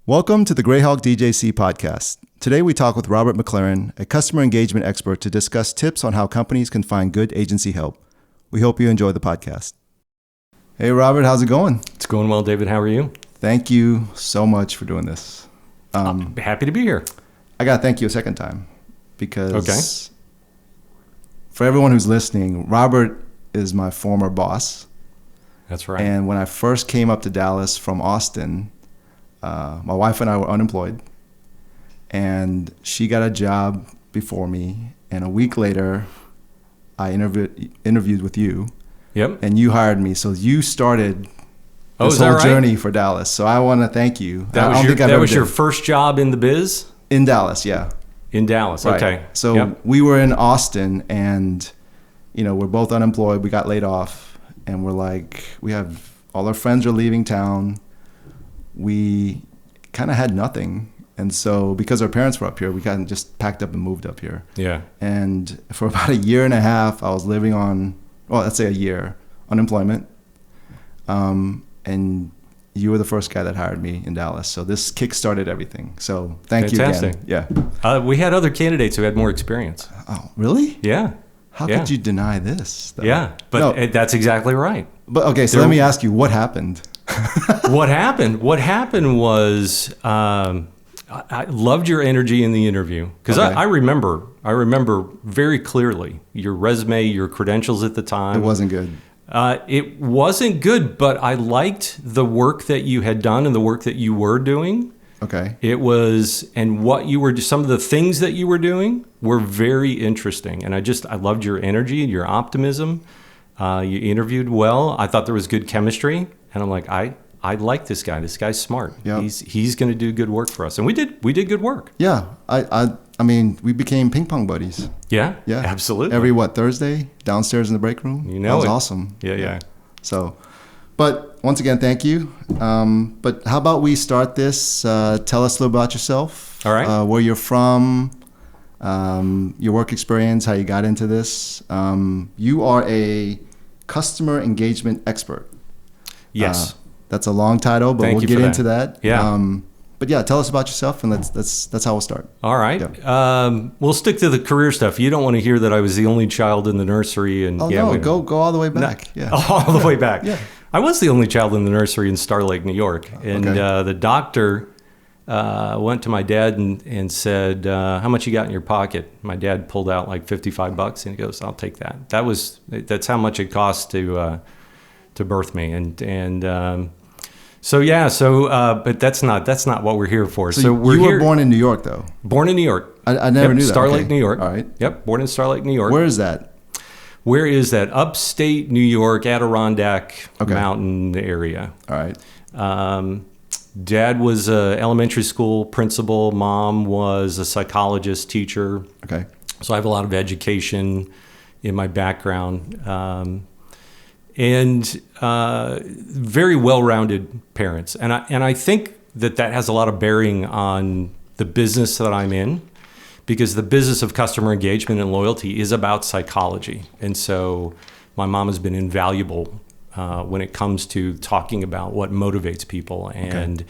Welcome to the GrayHawk DJC podcast. Today we talk with Robert McClarin, a customer engagement expert, to discuss tips on how companies can find good agency help. We hope you enjoy the podcast. Hey Robert, how's it going? It's going well, David. How are you? Thank you so much for doing this. I'm happy to be here. I got to thank you a second time because for everyone who's listening, Robert is my former boss. That's right. And when I first came up to Dallas from Austin, my wife and I were unemployed, and she got a job before me. And a week later, I interviewed with you. Yep. And you hired me. So you started this whole journey for Dallas. So I want to thank you. That was your first job in the biz? In Dallas, yeah. In Dallas, right. Okay. So we were in Austin, and we're both unemployed. We got laid off, and we're like, we have all our friends are leaving town. We kind of had nothing. And so because our parents were up here, we kind of just packed up and moved up here. Yeah. And for about a year and a half, I was living on, let's say a year, unemployment. And you were the first guy that hired me in Dallas. So this kick-started everything. So thank you again. Yeah. We had other candidates who had more experience. Oh, really? Yeah. How could you deny this, though? Yeah, but that's exactly right. But okay, so let me ask you, what happened? What happened? What happened was I loved your energy in the interview because I remember very clearly your resume, your credentials at the time. It wasn't good. It wasn't good, but I liked the work that you had done and the work that you were doing. Okay. It was, and some of the things that you were doing were very interesting. And I loved your energy and your optimism. You interviewed well. I thought there was good chemistry. And I'm like, I like this guy. This guy's smart. Yep. He's going to do good work for us. And we did good work. Yeah. I mean, we became ping pong buddies. Yeah. Yeah. Absolutely. Every Thursday downstairs in the break room. That was awesome. Yeah. So, but once again, thank you. But how about we start this? Tell us a little about yourself. All right. Where you're from, your work experience, how you got into this. You are a customer engagement expert. Yes. That's a long title, but we'll get into that. Yeah. But yeah, tell us about yourself, and that's how we'll start. All right. Yeah. We'll stick to the career stuff. You don't want to hear that I was the only child in the nursery. And go all the way back. No, all the way back. Yeah. I was the only child in the nursery in Star Lake, New York. And the doctor went to my dad and said, how much you got in your pocket? My dad pulled out like $55, and he goes, I'll take that. That's how much it cost to birth me. But that's not what we're here for. So you were born in New York, though? Born in New York. I never knew that. Star Lake, New York. All right. Yep, born in Star Lake, New York. Where is that? Where is that? Upstate New York, Adirondack Mountain area. All right. Dad was an elementary school principal. Mom was a psychologist, teacher. Okay. So I have a lot of education in my background. And very well-rounded parents. And I think that has a lot of bearing on the business that I'm in, because the business of customer engagement and loyalty is about psychology. And so my mom has been invaluable when it comes to talking about what motivates people and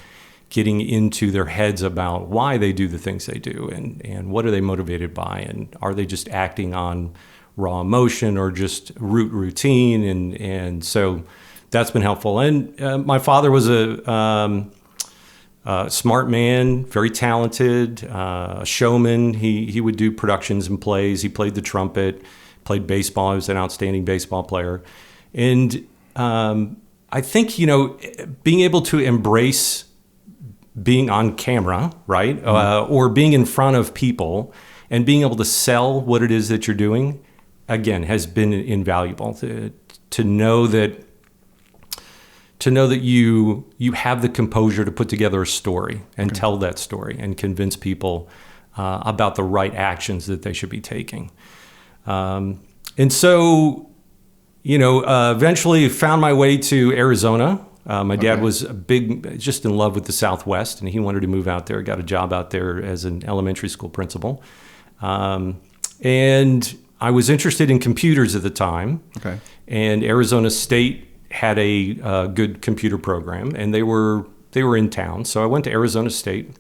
getting into their heads about why they do the things they do and what are they motivated by, and are they just acting on raw emotion or just routine, and so that's been helpful. And my father was a smart man, very talented, a showman. He would do productions and plays. He played the trumpet, played baseball. He was an outstanding baseball player. And I think, being able to embrace being on camera, right, or being in front of people and being able to sell what it is that you're doing, again, has been invaluable to know that you have the composure to put together a story and tell that story and convince people about the right actions that they should be taking. And so, eventually found my way to Arizona. My dad was just in love with the Southwest, and he wanted to move out there. Got a job out there as an elementary school principal. And I was interested in computers at the time. And Arizona State had a good computer program, and they were in town. So I went to Arizona State,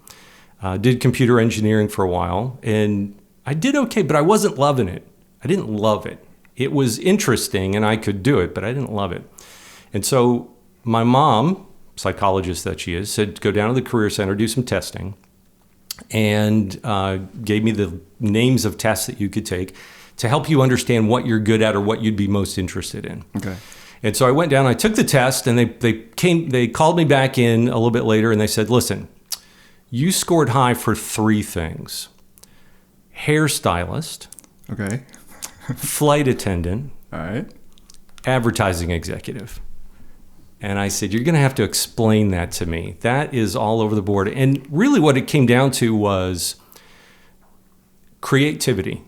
did computer engineering for a while, and I did okay, but I wasn't loving it. I didn't love it. It was interesting and I could do it, but I didn't love it. And so my mom, psychologist that she is, said, go down to the Career Center, do some testing, and gave me the names of tests that you could take to help you understand what you're good at or what you'd be most interested in. Okay. And so I went down, I took the test, and they called me back in a little bit later, and they said, listen, you scored high for 3 things: hairstylist, okay, flight attendant, all right, advertising executive. And I said, you're going to have to explain that to me. That is all over the board. And really what it came down to was creativity.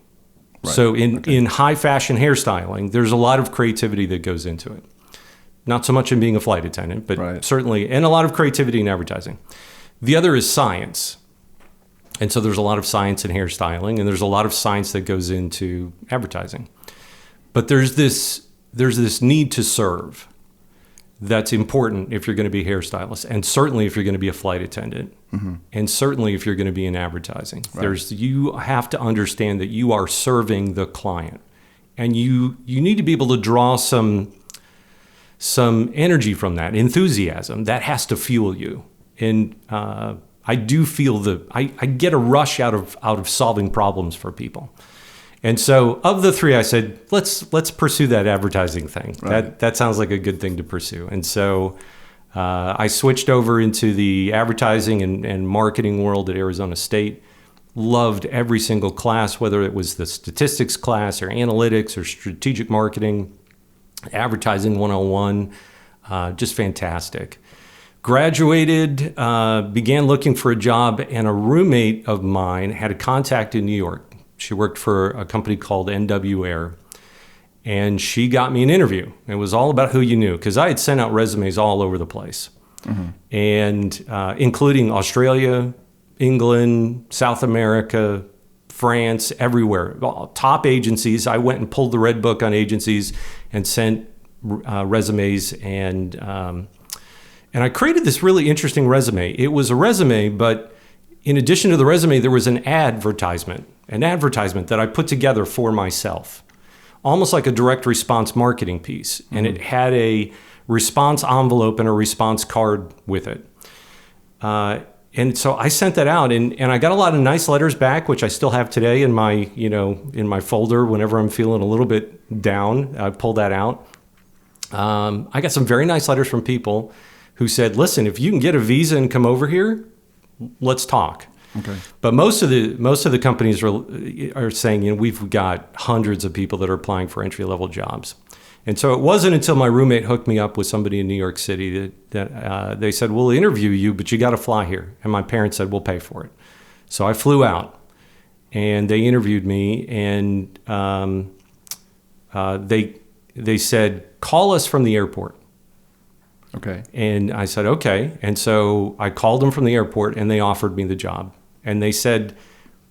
Right. So in high fashion hairstyling, there's a lot of creativity that goes into it. Not so much in being a flight attendant, but certainly, and a lot of creativity in advertising. The other is science. And so there's a lot of science in hairstyling, and there's a lot of science that goes into advertising. But there's this need to serve that's important if you're going to be a hairstylist, and certainly if you're going to be a flight attendant, and certainly if you're going to be in advertising. Right. You have to understand that you are serving the client, and you need to be able to draw some energy from that, enthusiasm. That has to fuel you. And I do feel I get a rush out of solving problems for people. And so of the 3, I said, let's pursue that advertising thing. Right. That sounds like a good thing to pursue. And so I switched over into the advertising and marketing world at Arizona State. Loved every single class, whether it was the statistics class or analytics or strategic marketing, advertising 101, just fantastic. Graduated, began looking for a job, and a roommate of mine had a contact in New York. She worked for a company called NW Air, and she got me an interview. It was all about who you knew, because I had sent out resumes all over the place, and including Australia, England, South America, France, everywhere. Top agencies. I went and pulled the red book on agencies and sent resumes, and I created this really interesting resume. It was a resume, but in addition to the resume, there was an advertisement that I put together for myself, almost like a direct response marketing piece. And it had a response envelope and a response card with it. And so I sent that out, and I got a lot of nice letters back, which I still have today in my folder. Whenever I'm feeling a little bit down, I pull that out. I got some very nice letters from people who said, listen, if you can get a visa and come over here, let's talk. Okay. But most of the companies are saying, we've got hundreds of people that are applying for entry-level jobs. And so it wasn't until my roommate hooked me up with somebody in New York City that they said, we'll interview you, but you got to fly here. And my parents said, we'll pay for it. So I flew out, and they interviewed me, and they said, call us from the airport. Okay. And I said, okay. And so I called them from the airport, and they offered me the job. And they said,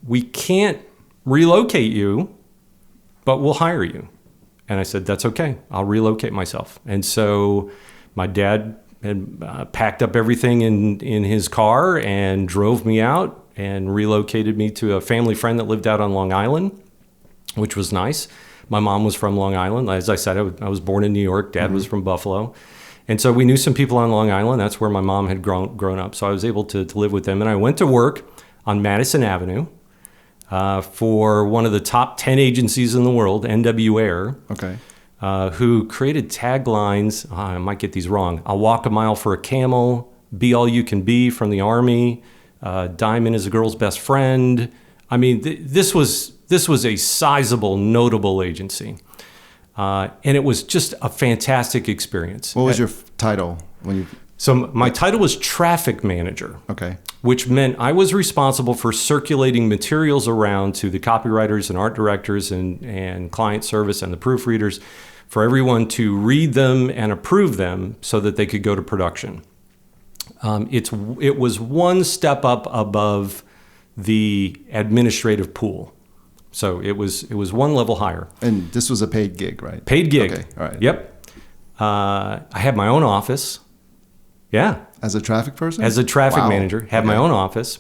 we can't relocate you, but we'll hire you. And I said, that's okay. I'll relocate myself. And so my dad had packed up everything in his car and drove me out and relocated me to a family friend that lived out on Long Island, which was nice. My mom was from Long Island. As I said, I was born in New York. Dad was from Buffalo. And so we knew some people on Long Island. That's where my mom had grown up. So I was able to live with them. And I went to work on Madison Avenue for one of the top 10 agencies in the world, NW Air, who created taglines. I might get these wrong. I'll walk a mile for a camel, be all you can be from the Army, Diamond is a girl's best friend. I mean, this was a sizable, notable agency. And it was just a fantastic experience. What was your title when you... So my title was traffic manager, which meant I was responsible for circulating materials around to the copywriters and art directors and client service and the proofreaders for everyone to read them and approve them so that they could go to production. It was one step up above the administrative pool. So it was one level higher. And this was a paid gig, right? Paid gig. Okay, all right. Yep. I had my own office. Yeah. As a traffic person? As a traffic Wow. manager, had my Okay. own office.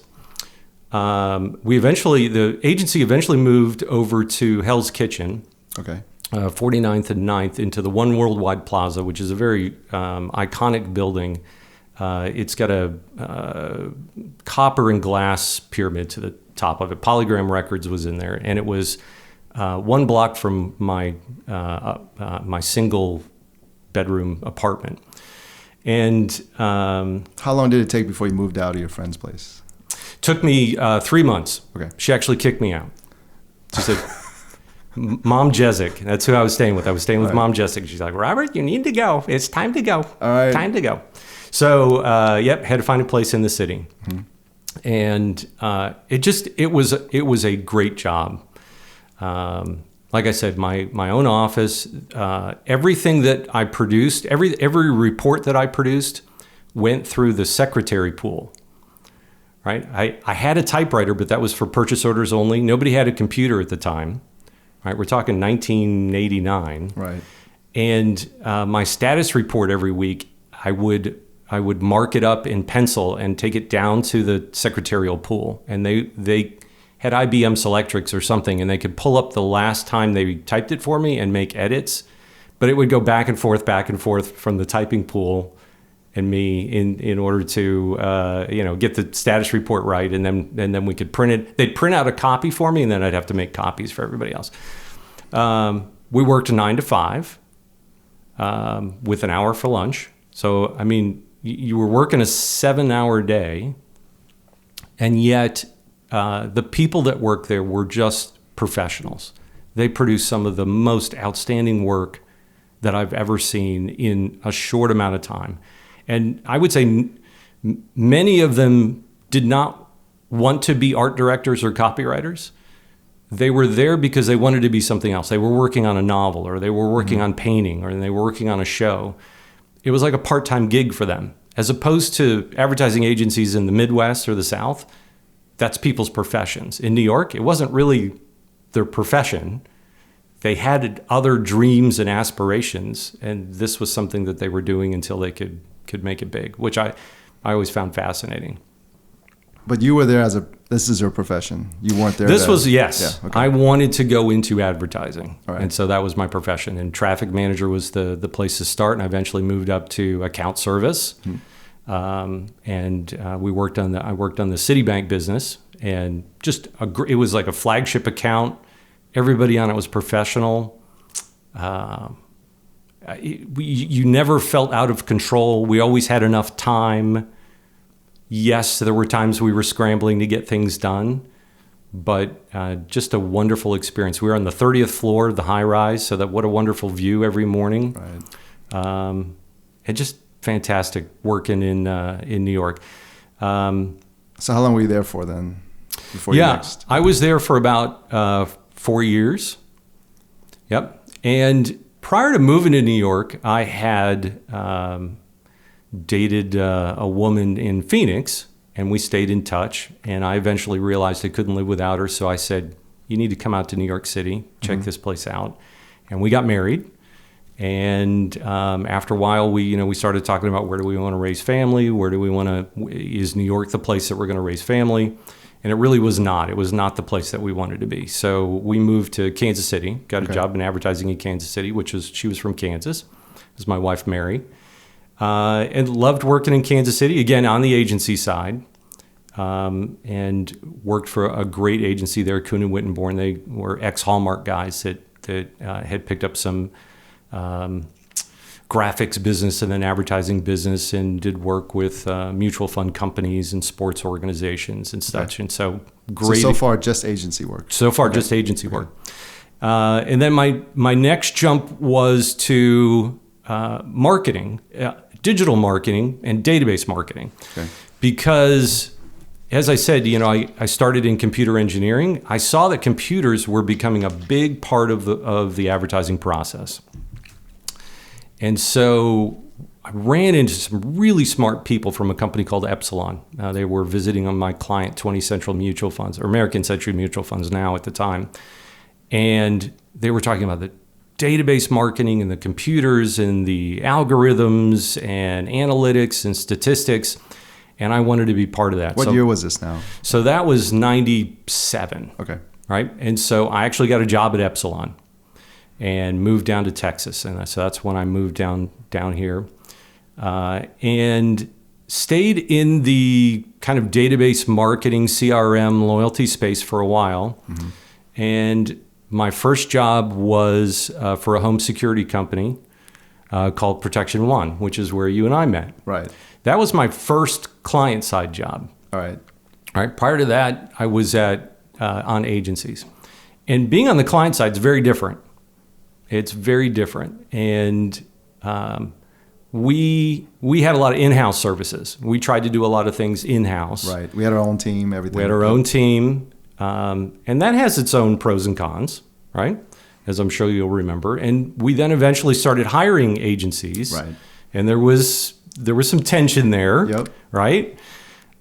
The agency eventually moved over to Hell's Kitchen, Okay. 49th and 9th, into the One Worldwide Plaza, which is a very iconic building. It's got a copper and glass pyramid to the top of it. Polygram Records was in there, and it was one block from my single bedroom apartment. And How long did it take before you moved out of your friend's place? took me 3 months. Okay. She actually kicked me out. She said, Mom Jessic, that's who I was staying with. I was staying with Mom Jessic. She's like, Robert, you need to go. It's time to go. All right. Time to go. So, had to find a place in the city. Mm-hmm. And it was a great job. Like I said, my own office, everything that I produced, every report that I produced went through the secretary pool. Right? I had a typewriter, but that was for purchase orders only. Nobody had a computer at the time. Right? We're talking 1989. Right. And my status report every week, I would mark it up in pencil and take it down to the secretarial pool. And they had IBM Selectrics or something, and they could pull up the last time they typed it for me and make edits. But it would go back and forth from the typing pool and me in order to get the status report right, and then we could print it. They'd print out a copy for me, and then I'd have to make copies for everybody else. We worked 9 to 5 with an hour for lunch. So I mean, you were working a 7-hour day, and yet the people that worked there were just professionals. They produced some of the most outstanding work that I've ever seen in a short amount of time. And I would say many of them did not want to be art directors or copywriters. They were there because they wanted to be something else. They were working on a novel, or they were working on painting, or they were working on a show. It was like a part-time gig for them. As opposed to advertising agencies in the Midwest or the South, that's people's professions. In New York, it wasn't really their profession. They had other dreams and aspirations, and this was something that they were doing until they could make it big, which I always found fascinating. But you were there this is your profession. You weren't there. This was, yes. Yeah, okay. I wanted to go into advertising. All right. And so that was my profession. And traffic manager was the place to start. And I eventually moved up to account service. We worked on I worked on the Citibank business, and it was like a flagship account. Everybody on it was professional. You never felt out of control. We always had enough time. Yes, there were times we were scrambling to get things done, but just a wonderful experience. We were on the 30th floor of the high rise, so what a wonderful view every morning. Right. And just fantastic working in New York. So how long were you there for then? Before you next? I was there for about 4 years. Yep. And prior to moving to New York, I had dated a woman in Phoenix, and we stayed in touch. And I eventually realized I couldn't live without her, so I said, "You need to come out to New York City, check this place out." And we got married. And after a while, we started talking about where do we want to raise family? Is New York the place that we're going to raise family? And it really was not. It was not the place that we wanted to be. So we moved to Kansas City, got a job in advertising in Kansas City, she was from Kansas. It was my wife, Mary. And loved working in Kansas City, again, on the agency side. And worked for a great agency there, Kuhn and Wittenborn. They were ex-Hallmark guys that had picked up some graphics business and an advertising business, and did work with mutual fund companies and sports organizations and such. Okay. And so great. So far, just agency work. So far, just agency work. And then my next jump was to marketing, digital marketing and database marketing. Okay. Because, as I said, I started in computer engineering. I saw that computers were becoming a big part of the advertising process. And so I ran into some really smart people from a company called Epsilon. They were visiting on my client, 20 Central Mutual Funds, or American Century Mutual Funds now at the time. And they were talking about the database marketing and the computers and the algorithms and analytics and statistics. And I wanted to be part of that. What year was this now? So that was 97. Okay. Right. And so I actually got a job at Epsilon and moved down to Texas. And so that's when I moved down here and stayed in the kind of database marketing, CRM, loyalty space for a while. Mm-hmm. And my first job was for a home security company called Protection One, which is where you and I met. Right. That was my first client-side job. All right. All right. Prior to that, I was on agencies. And being on the client side is very different. It's very different. And we had a lot of in-house services. We tried to do a lot of things in-house. Right. We had our own team, everything. We had our own team. And that has its own pros and cons, right? As I'm sure you'll remember. And we then eventually started hiring agencies. Right. And there was some tension there. Yep. Right?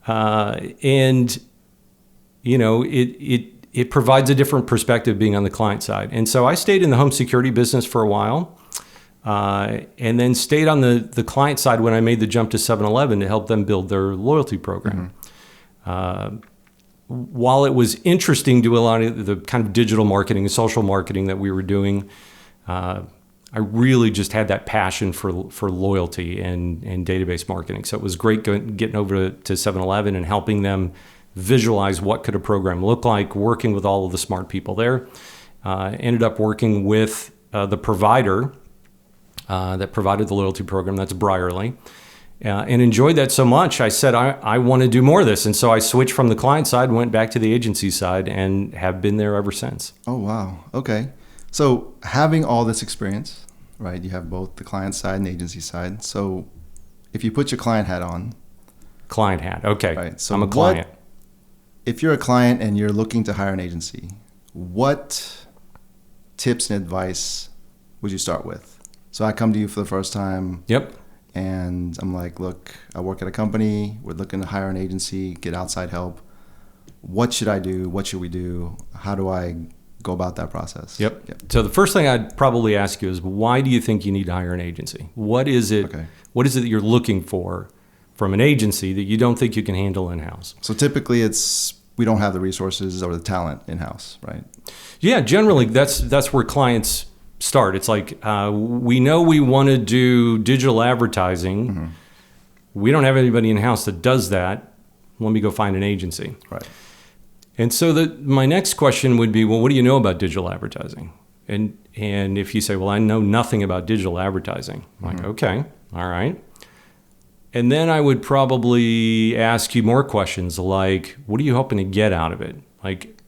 And you know, it provides a different perspective being on the client side. And so I stayed in the home security business for a while, and then stayed on the client side when I made the jump to 7-Eleven to help them build their loyalty program. Mm-hmm. While it was interesting to do a lot of the kind of digital marketing and social marketing that we were doing, I really just had that passion for loyalty and database marketing. So it was great getting over to 7-Eleven and helping them visualize what could a program look like, working with all of the smart people there. Ended up working with the provider that provided the loyalty program, that's Brierley, and enjoyed that so much. I said, I want to do more of this. And so I switched from the client side, went back to the agency side, and have been there ever since. Oh, wow. Okay. So having all this experience, right, you have both the client side and the agency side. So if you put your client hat on. Client hat. Okay. Right. So I'm a client. If you're a client and you're looking to hire an agency, what tips and advice would you start with? So I come to you for the first time. Yep. And I'm like, look, I work at a company. We're looking to hire an agency, get outside help. What should I do? What should we do? How do I go about that process? Yep. So the first thing I'd probably ask you is, why do you think you need to hire an agency? What is it? Okay. What is it that you're looking for from an agency that you don't think you can handle in-house? So typically we don't have the resources or the talent in-house, right? Yeah, generally that's where clients start. It's like, we know we want to do digital advertising. Mm-hmm. We don't have anybody in-house that does that. Let me go find an agency. Right. And so my next question would be, well, what do you know about digital advertising? And if you say, well, I know nothing about digital advertising, I'm like, okay, all right. And then I would probably ask you more questions like, what are you hoping to get out of it? Like,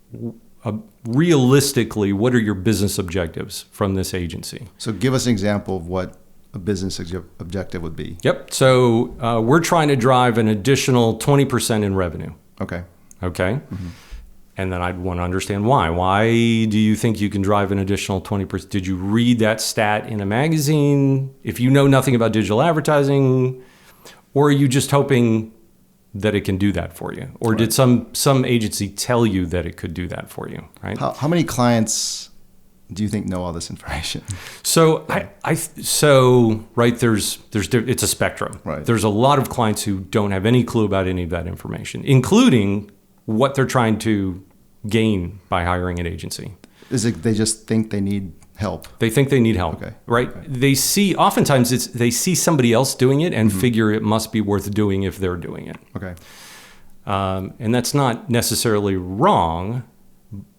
realistically, what are your business objectives from this agency? So give us an example of what a business objective would be. Yep. So we're trying to drive an additional 20% in revenue. Okay. Mm-hmm. And then I'd want to understand why. Why do you think you can drive an additional 20%? Did you read that stat in a magazine? If you know nothing about digital advertising, or are you just hoping that it can do that for you? Or did some agency tell you that it could do that for you, right? How many clients do you think know all this information? So there's it's a spectrum. Right. There's a lot of clients who don't have any clue about any of that information, including what they're trying to gain by hiring an agency. Is it they just think they need help? They think they need help, okay. Right? Okay. Oftentimes they see somebody else doing it and figure it must be worth doing if they're doing it. Okay. And that's not necessarily wrong,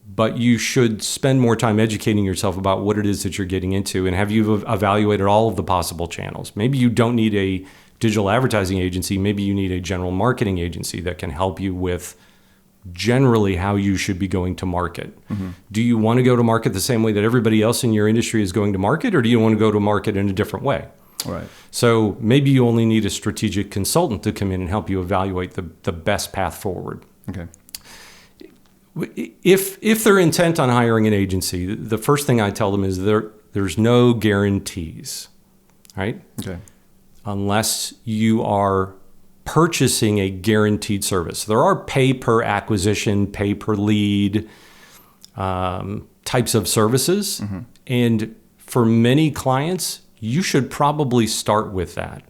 but you should spend more time educating yourself about what it is that you're getting into, and have you evaluated all of the possible channels. Maybe you don't need a digital advertising agency. Maybe you need a general marketing agency that can help you with generally how you should be going to market. Mm-hmm. Do you want to go to market the same way that everybody else in your industry is going to market, or do you want to go to market in a different way? Right. So maybe you only need a strategic consultant to come in and help you evaluate the best path forward. Okay. If they're intent on hiring an agency, the first thing I tell them is there's no guarantees, right? Okay. Unless you are purchasing a guaranteed service. There are pay per acquisition, pay per lead types of services. Mm-hmm. And for many clients, you should probably start with that.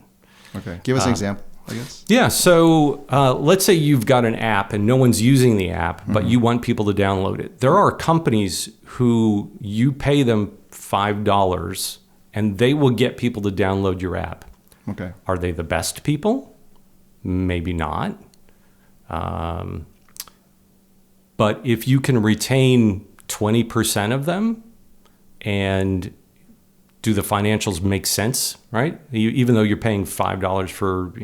Okay. Give us an example, I guess. Yeah. So let's say you've got an app and no one's using the app, but you want people to download it. There are companies who you pay them $5 and they will get people to download your app. Okay. Are they the best people? Maybe not. But if you can retain 20% of them and do the financials make sense, right? Even though you're paying $5 for,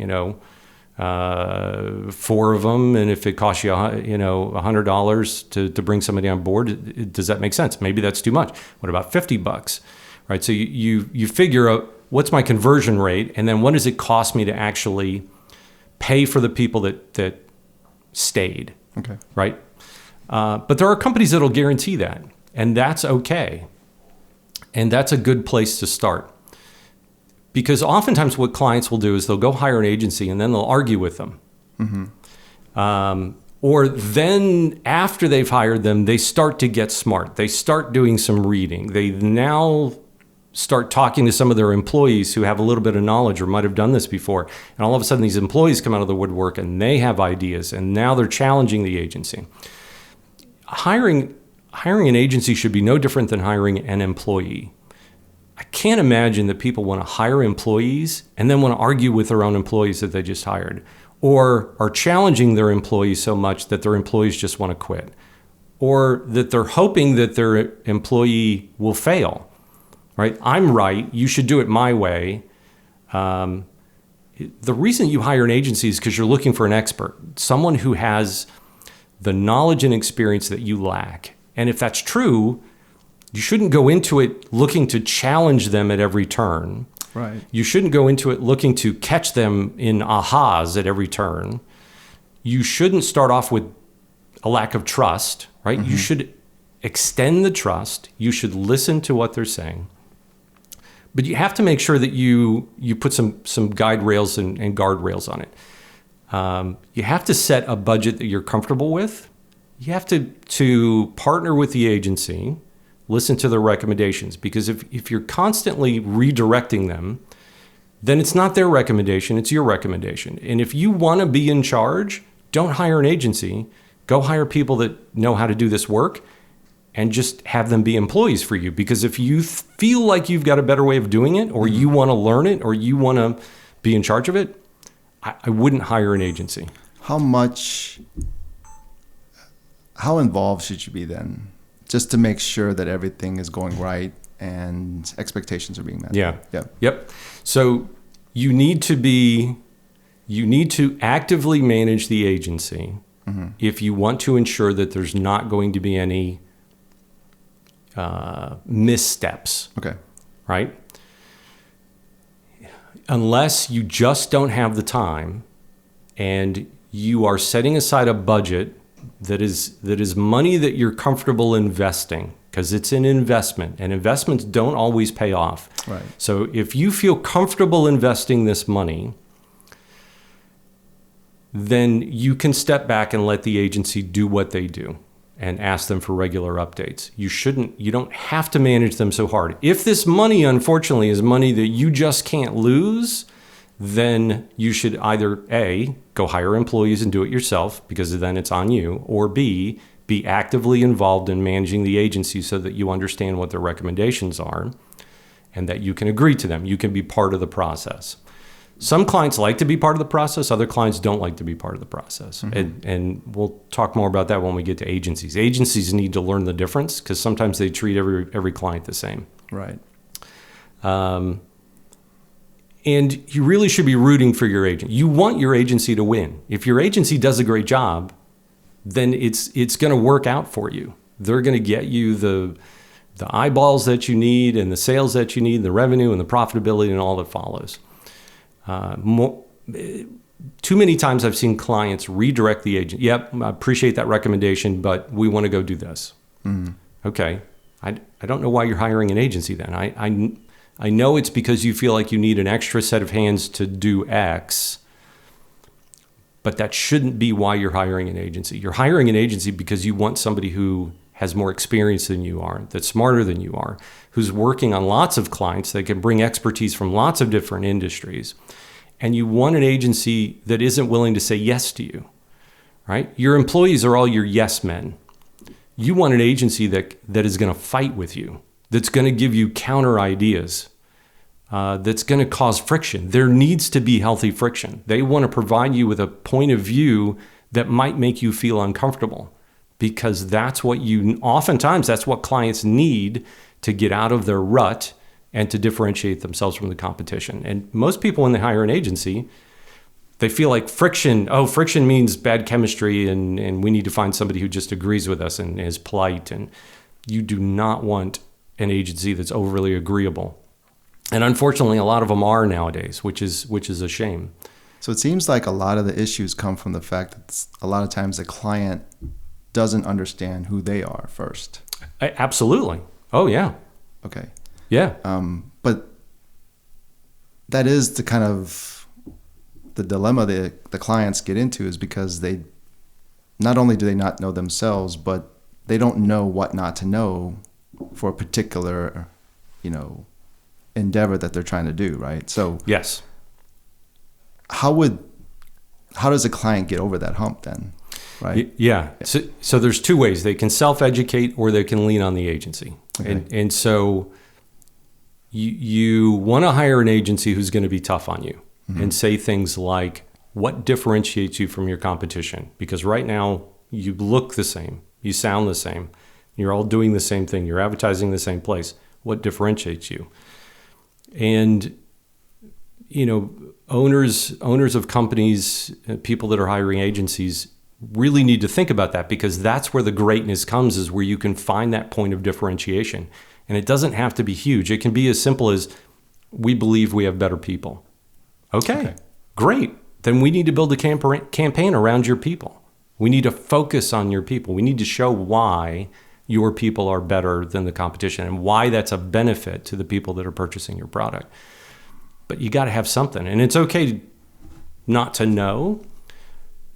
4 of them, and if it costs you, $100 to bring somebody on board, does that make sense? Maybe that's too much. What about $50, right? So you figure out what's my conversion rate, and then what does it cost me to actually pay for the people that stayed, Okay. right? But there are companies that'll guarantee that, and that's okay. And that's a good place to start. Because oftentimes what clients will do is they'll go hire an agency and then they'll argue with them. Or then after they've hired them, they start to get smart. They start doing some reading. They now start talking to some of their employees who have a little bit of knowledge or might have done this before. And all of a sudden these employees come out of the woodwork and they have ideas, and now they're challenging the agency. Hiring an agency should be no different than hiring an employee. I can't imagine that people want to hire employees and then want to argue with their own employees that they just hired, or are challenging their employees so much that their employees just want to quit, or that they're hoping that their employee will fail, right? I'm right. You should do it my way. The reason you hire an agency is because you're looking for an expert, someone who has the knowledge and experience that you lack. And if that's true, you shouldn't go into it looking to challenge them at every turn. Right. You shouldn't go into it looking to catch them in ahas at every turn. You shouldn't start off with a lack of trust, right? You should extend the trust. You should listen to what they're saying. But you have to make sure that you put some guide rails and guardrails on it. You have to set a budget that you're comfortable with. You have to partner with the agency, listen to their recommendations, because if you're constantly redirecting them, then it's not their recommendation, it's your recommendation. And if you want to be in charge, don't hire an agency. Go hire people that know how to do this work and just have them be employees for you. Because if you feel like you've got a better way of doing it, or you want to learn it, or you want to be in charge of it, I wouldn't hire an agency. How involved should you be then, just to make sure that everything is going right and expectations are being met? Yep. So you need to actively manage the agency if you want to ensure that there's not going to be any missteps. Okay. Right? Unless you just don't have the time and you are setting aside a budget that is money that you're comfortable investing, because it's an investment, and investments don't always pay off. Right. So if you feel comfortable investing this money, then you can step back and let the agency do what they do and ask them for regular updates. You don't have to manage them so hard. If this money, unfortunately, is money that you just can't lose, then you should either A, go hire employees and do it yourself, because then it's on you, or B, be actively involved in managing the agency so that you understand what their recommendations are and that you can agree to them. You can be part of the process. Some clients like to be part of the process. Other clients don't like to be part of the process. And we'll talk more about that when we get to agencies. Agencies need to learn the difference, because sometimes they treat every client the same. Right. And you really should be rooting for your agent. You want your agency to win. If your agency does a great job, then it's going to work out for you. They're going to get you the eyeballs that you need, and the sales that you need, the revenue and the profitability and all that follows. Too many times I've seen clients redirect the agent. Yep, I appreciate that recommendation, but we want to go do this. Okay, I don't know why you're hiring an agency then. I know it's because you feel like you need an extra set of hands to do X, but that shouldn't be why you're hiring an agency. You're hiring an agency because you want somebody who has more experience than you are, that's smarter than you are, who's working on lots of clients that can bring expertise from lots of different industries. And you want an agency that isn't willing to say yes to you, right? Your employees are all your yes men. You want an agency that is going to fight with you, that's going to give you counter ideas, that's going to cause friction. There needs to be healthy friction. They want to provide you with a point of view that might make you feel uncomfortable, because oftentimes that's what clients need to get out of their rut and to differentiate themselves from the competition. And most people, when they hire an agency, they feel like friction means bad chemistry, and we need to find somebody who just agrees with us and is polite. And you do not want an agency that's overly agreeable. And unfortunately, a lot of them are nowadays, which is a shame. So it seems like a lot of the issues come from the fact that a lot of times the client doesn't understand who they are first. Absolutely. Oh, yeah. Okay. Yeah. But that is the kind of the dilemma that the clients get into, is because they not only do they not know themselves, but they don't know what not to know for a particular, endeavor that they're trying to do, right? So yes. How does a client get over that hump then, right? Yeah. So there's two ways. They can self-educate or they can lean on the agency. Okay. And so you want to hire an agency who's going to be tough on you, mm-hmm. and say things like, what differentiates you from your competition? Because right now you look the same, you sound the same, you're all doing the same thing, you're advertising the same place. What differentiates you? And, owners of companies, people that are hiring agencies, really need to think about that, because that's where the greatness comes, is where you can find that point of differentiation. And it doesn't have to be huge. It can be as simple as, we believe we have better people. Okay. Great. Then we need to build a campaign around your people. We need to focus on your people. We need to show why your people are better than the competition and why that's a benefit to the people that are purchasing your product. But you got to have something. And it's okay not to know,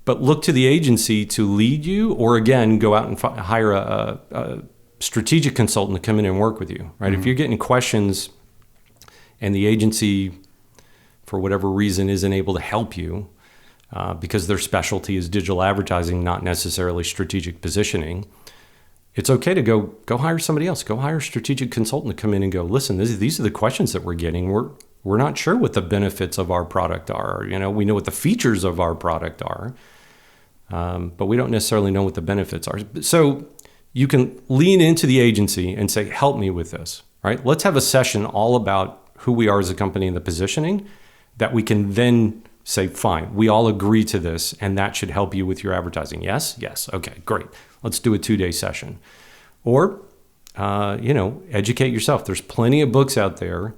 but look to the agency to lead you, or again, go out and hire a strategic consultant to come in and work with you, right? Mm-hmm. If you're getting questions and the agency, for whatever reason, isn't able to help you because their specialty is digital advertising, not necessarily strategic positioning, it's okay to go hire somebody else. Go hire a strategic consultant to come in and go, listen, these are the questions that we're getting. We're not sure what the benefits of our product are. We know what the features of our product are, but we don't necessarily know what the benefits are. So you can lean into the agency and say, help me with this, right? Let's have a session all about who we are as a company and the positioning, that we can then say, fine, we all agree to this, and that should help you with your advertising. Yes? Yes. Okay, great. Let's do a 2-day session. Or, educate yourself. There's plenty of books out there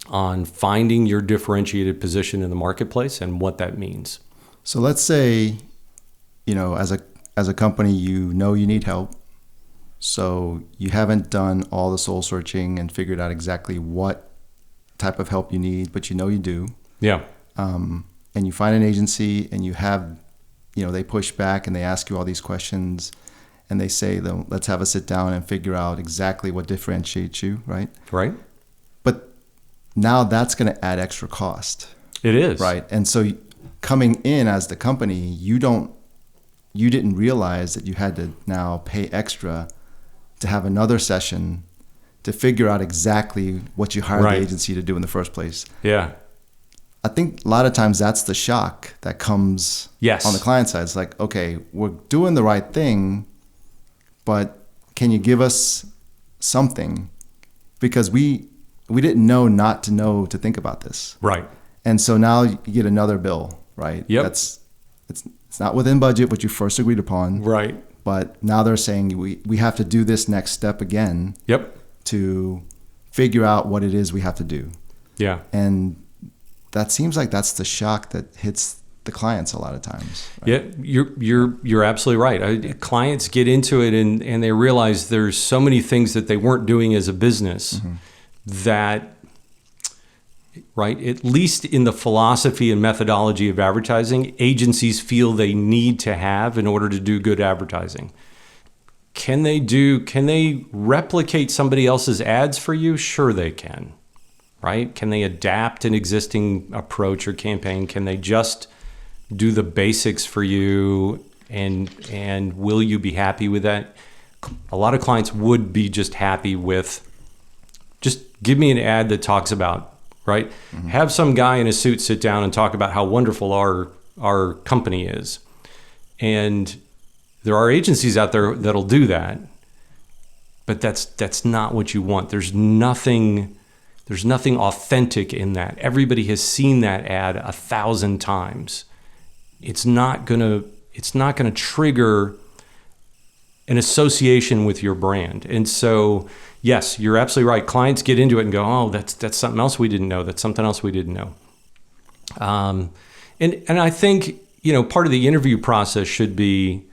on finding your differentiated position in the marketplace and what that means. So let's say, as a company, you need help. So you haven't done all the soul searching and figured out exactly what type of help you need, but you do. Yeah. And you find an agency and you have, they push back and they ask you all these questions and they say, let's have a sit down and figure out exactly what differentiates you, right? Right. But now that's going to add extra cost. It is. Right. And so coming in as the company, you didn't realize that you had to now pay extra to have another session to figure out exactly what you hired the agency to do in the first place. Yeah. I think a lot of times that's the shock that comes on the client side. It's like, okay, we're doing the right thing, but can you give us something? Because we didn't know not to know to think about this. Right. And so now you get another bill, right? Yep. It's not within budget, what you first agreed upon. Right. But now they're saying we have to do this next step again. Yep. To figure out what it is we have to do. Yeah. And that seems like that's the shock that hits the clients a lot of times. Right? Yeah, you're absolutely right. Clients get into it and they realize there's so many things that they weren't doing as a business, mm-hmm. that, right, at least in the philosophy and methodology of advertising, agencies feel they need to have in order to do good advertising. Can they replicate somebody else's ads for you? Sure they can, right? Can they adapt an existing approach or campaign? Can they just do the basics for you, and will you be happy with that? A lot of clients would be just happy with, just give me an ad that talks about, right? Mm-hmm. Have some guy in a suit sit down and talk about how wonderful our company is. And there are agencies out there that'll do that, but that's not what you want. There's nothing authentic in that. Everybody has seen that ad 1,000 times. It's not gonna trigger an association with your brand. And so, yes, you're absolutely right. Clients get into it and go, oh, that's something else we didn't know. That's something else we didn't know. And I think, part of the interview process should be,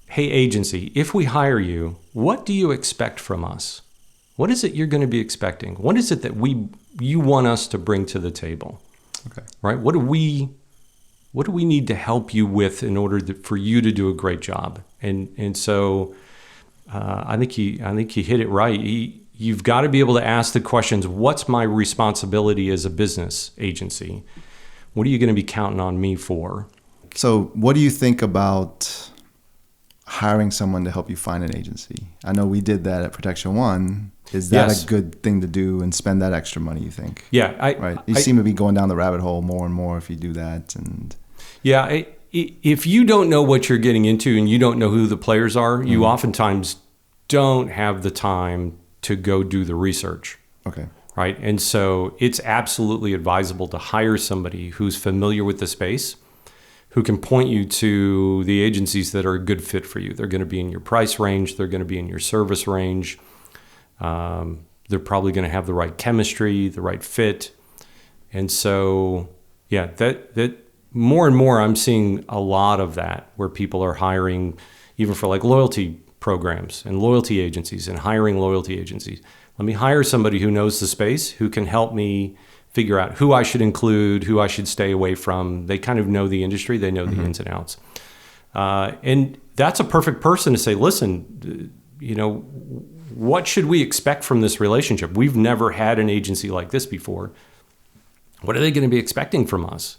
hey, agency, if we hire you, what do you expect from us? What is it you're going to be expecting? What is it that you want us to bring to the table? Okay. Right? What do we need to help you with in order for you to do a great job? And so I think you hit it right. You've got to be able to ask the questions, what's my responsibility as a business agency? What are you going to be counting on me for? So what do you think about hiring someone to help you find an agency? I know we did that at Protection One. Is that a good thing to do and spend that extra money, you think? Yeah. Right. You seem to be going down the rabbit hole more and more if you do that. And yeah, if you don't know what you're getting into and you don't know who the players are, mm-hmm. you oftentimes don't have the time to go do the research. Okay. Right. And so it's absolutely advisable to hire somebody who's familiar with the space, who can point you to the agencies that are a good fit for you. They're going to be in your price range. They're going to be in your service range. They're probably going to have the right chemistry, the right fit. And so, yeah, that more and more I'm seeing a lot of that where people are hiring even for like loyalty programs and loyalty agencies and hiring loyalty agencies. Let me hire somebody who knows the space, who can help me figure out who I should include, who I should stay away from. They kind of know the industry. They know mm-hmm. the ins and outs. And that's a perfect person to say, listen, what should we expect from this relationship? We've never had an agency like this before. What are they going to be expecting from us?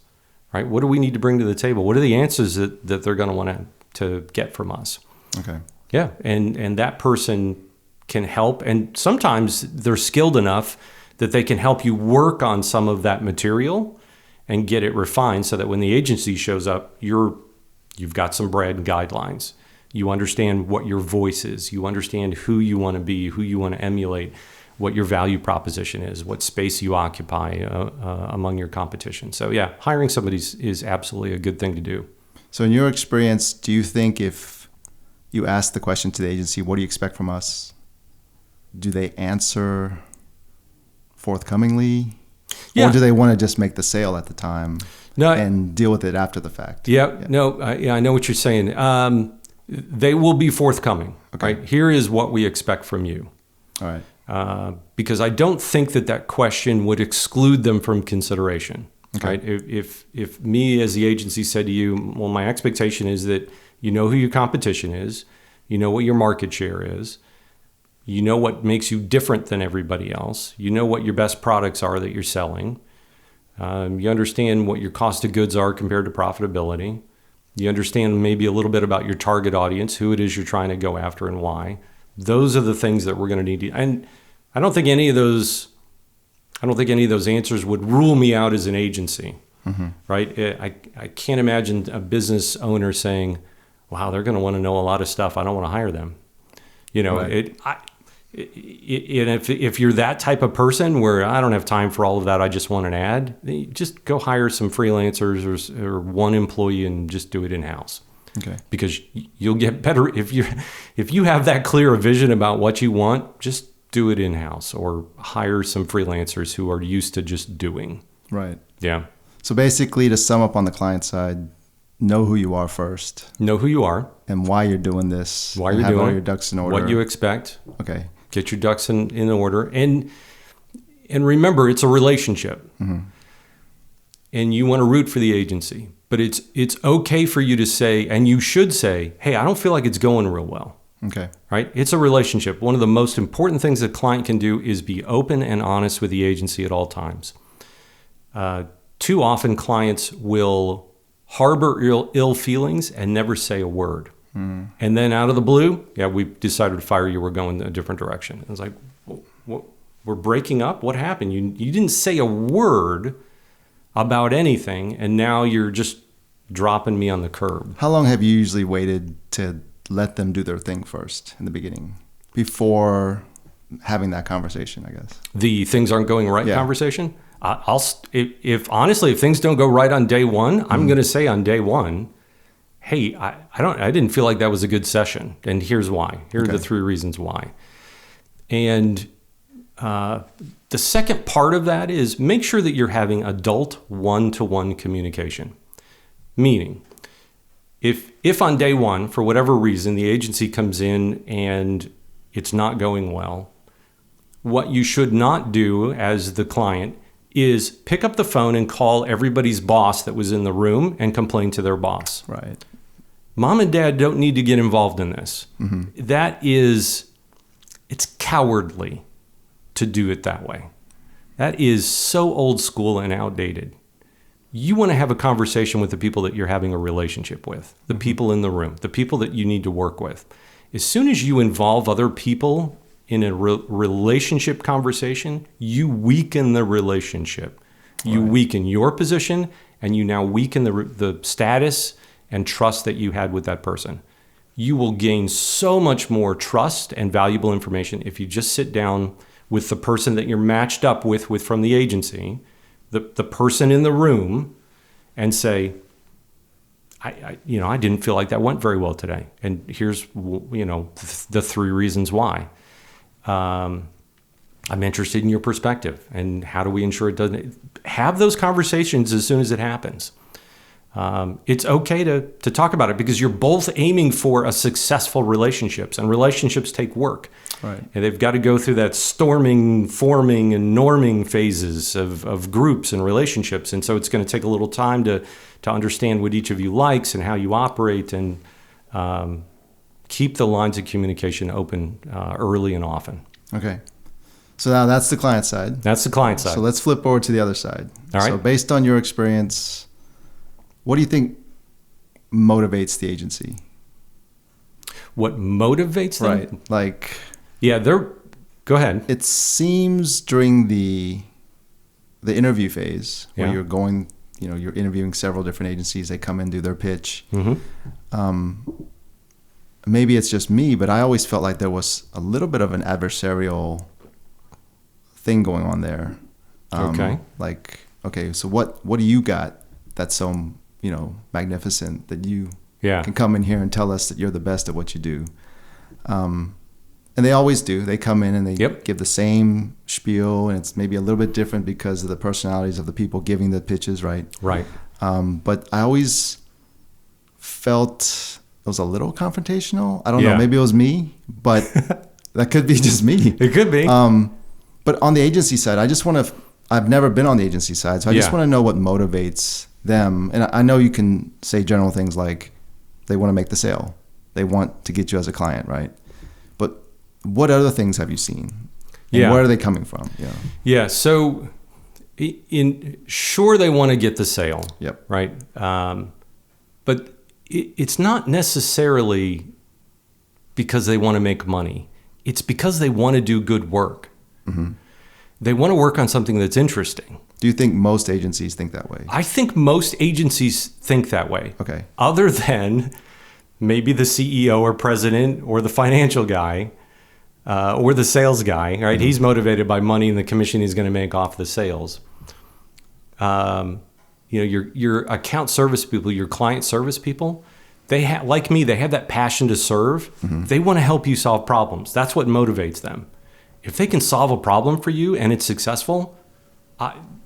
Right? What do we need to bring to the table? What are the answers that they're going to want to get from us? Okay. Yeah. And that person can help. And sometimes they're skilled enough that they can help you work on some of that material and get it refined so that when the agency shows up, you've got some brand guidelines. You understand what your voice is. You understand who you want to be, who you want to emulate, what your value proposition is, what space you occupy among your competition. So yeah, hiring somebody is absolutely a good thing to do. So in your experience, do you think if you ask the question to the agency, what do you expect from us? Do they answer forthcomingly? Yeah. Or do they want to just make the sale at the time and deal with it after the fact? Yeah. No, I know what you're saying. They will be forthcoming. Okay. Right? Here is what we expect from you. All right. Because I don't think that question would exclude them from consideration. Okay. Right? If me as the agency said to you, well, my expectation is that you know who your competition is, you know what your market share is, you know what makes you different than everybody else, you know what your best products are that you're selling, you understand what your cost of goods are compared to profitability, you understand maybe a little bit about your target audience, who it is you're trying to go after and why. Those are the things that we're going to need to, and I don't think any of those answers would rule me out as an agency, mm-hmm. right? I can't imagine a business owner saying, wow, they're going to want to know a lot of stuff. I don't want to hire them. Right. If you're that type of person where I don't have time for all of that, I just want an ad, just go hire some freelancers or one employee and just do it in-house. Okay. Because you'll get better if you have that clear a vision about what you want, just do it in-house or hire some freelancers who are used to just doing. Right. Yeah. So basically, to sum up on the client side, know who you are first. Know who you are. And why you're doing this. Why you're doing it. Have all your ducks in order. What you expect. Okay. Get your ducks in order. And remember, it's a relationship. Mm-hmm. And you want to root for the agency. But it's okay for you to say, and you should say, hey, I don't feel like it's going real well. Okay. Right? It's a relationship. One of the most important things a client can do is be open and honest with the agency at all times. Too often clients will harbor ill feelings and never say a word. And then out of the blue, we decided to fire you. We're going a different direction. And it's like, we're breaking up? What happened? You didn't say a word about anything, and now you're just dropping me on the curb. How long have you usually waited to let them do their thing first in the beginning before having that conversation, I guess? The things aren't going right conversation? If things don't go right on day one, I'm going to say on day one, hey, I didn't feel like that was a good session, and here's why. Here are the 3 reasons why. And the second part of that is make sure that you're having adult one-to-one communication. Meaning, if on day one, for whatever reason, the agency comes in and it's not going well, what you should not do as the client is pick up the phone and call everybody's boss that was in the room and complain to their boss. Right. Mom and dad don't need to get involved in this. It's cowardly to do it that way. That is so old school and outdated. You want to have a conversation with the people that you're having a relationship with, the people in the room, the people that you need to work with. As soon as you involve other people in a relationship conversation, you weaken the relationship. You weaken your position, and you now weaken the status and trust that you had with that person. You will gain so much more trust and valuable information if you just sit down with the person that you're matched up with from the agency, the person in the room, and say, I didn't feel like that went very well today, and here's the 3 reasons why. I'm interested in your perspective, and how do we ensure it doesn't? Have those conversations as soon as it happens. It's okay to talk about it because you're both aiming for a successful relationships, and relationships take work. Right. And they've got to go through that storming, forming, and norming phases of groups and relationships. And so it's going to take a little time to understand what each of you likes and how you operate, and keep the lines of communication open early and often. Okay. So now that's the client side. That's the client side. So let's flip over to the other side. All right. So based on your experience, what do you think motivates the agency? What motivates them? Right. Like, go ahead. It seems during the interview phase where you're going, you're interviewing several different agencies. They come in, do their pitch. Maybe it's just me, but I always felt like there was a little bit of an adversarial thing going on there. So what do you got that's so magnificent that you can come in here and tell us that you're the best at what you do? And they always do. They come in and they give the same spiel, and it's maybe a little bit different because of the personalities of the people giving the pitches, right? Right. But I always felt it was a little confrontational. I don't know. Maybe it was me, but that could be just me. It could be. But on the agency side, I've never been on the agency side, so I just want to know what motivates them. And I know you can say general things like they want to make the sale. They want to get you as a client, right? But what other things have you seen? And where are they coming from? So they want to get the sale. Yep. Right. But it's not necessarily because they want to make money. It's because they want to do good work. They want to work on something that's interesting. Do you think most agencies think that way? I think most agencies think that way. Okay. Other than maybe the CEO or president or the financial guy or the sales guy, right? He's motivated by money and the commission he's going to make off the sales. Your account service people, your client service people, like me, they have that passion to serve. They want to help you solve problems. That's what motivates them. If they can solve a problem for you and it's successful,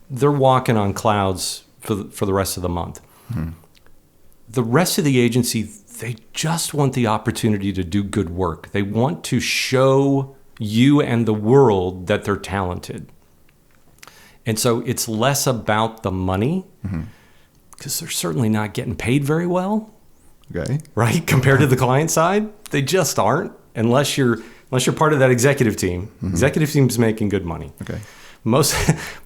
they're walking on clouds for the rest of the month. The rest of the agency, they just want the opportunity to do good work. They want to show you and the world that they're talented. And so it's less about the money, because they're certainly not getting paid very well. Okay. Right? Compared to the client side, they just aren't. unless you're part of that executive team. Mm-hmm. Executive team's making good money. Okay. Most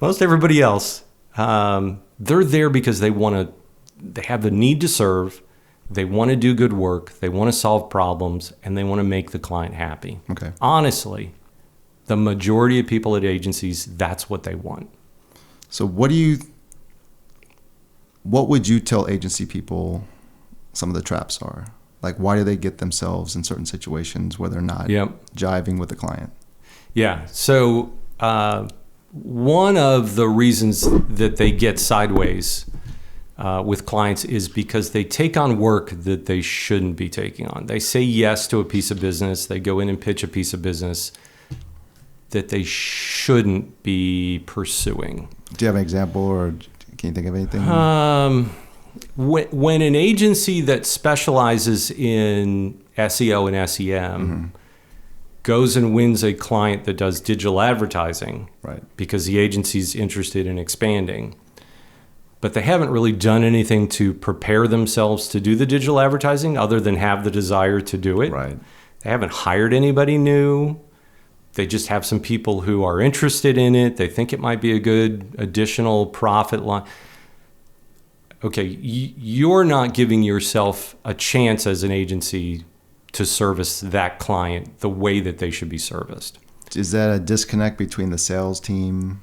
everybody else, they're there because they have the need to serve. They want to do good work. They want to solve problems, and they want to make the client happy. Okay. Honestly, the majority of people at agencies, that's what they want. So what would you tell agency people some of the traps are? Like, why do they get themselves in certain situations where they're not jiving with the client? Yeah. So one of the reasons that they get sideways with clients is because they take on work that they shouldn't be taking on. They say yes to a piece of business. They go in and pitch a piece of business that they shouldn't be pursuing. Do you have an example, or can you think of anything? When an agency that specializes in SEO and SEM goes and wins a client that does digital advertising, right, because the agency's interested in expanding, but they haven't really done anything to prepare themselves to do the digital advertising other than have the desire to do it. Right. They haven't hired anybody new. They just have some people who are interested in it. They think it might be a good additional profit line. Okay, you're not giving yourself a chance as an agency to service that client the way that they should be serviced. Is that a disconnect between the sales team